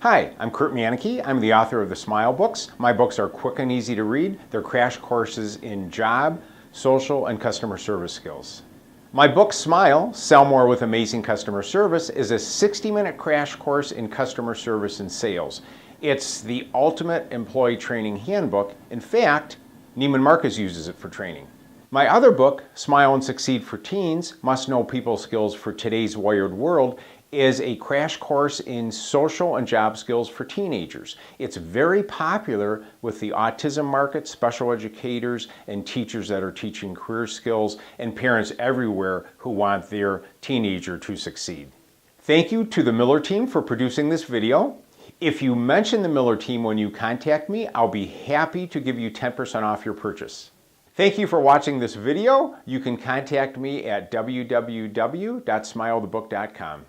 Hi, I'm Kirt Manecke. I'm the author of the Smile books. My books are quick and easy to read. They're crash courses in job, social, and customer service skills. My book, Smile, Sell More with Amazing Customer Service, is a 60-minute crash course in customer service and sales. It's the ultimate employee training handbook. In fact, Neiman Marcus uses it for training. My other book, Smile and Succeed for Teens, Must Know People Skills for Today's Wired World, is a crash course in social and job skills for teenagers. It's very popular with the autism market, special educators, and teachers that are teaching career skills, and parents everywhere who want their teenager to succeed. Thank you to the Miller team for producing this video. If you mention the Miller team when you contact me, I'll be happy to give you 10% off your purchase. Thank you for watching this video. You can contact me at www.smilethebook.com.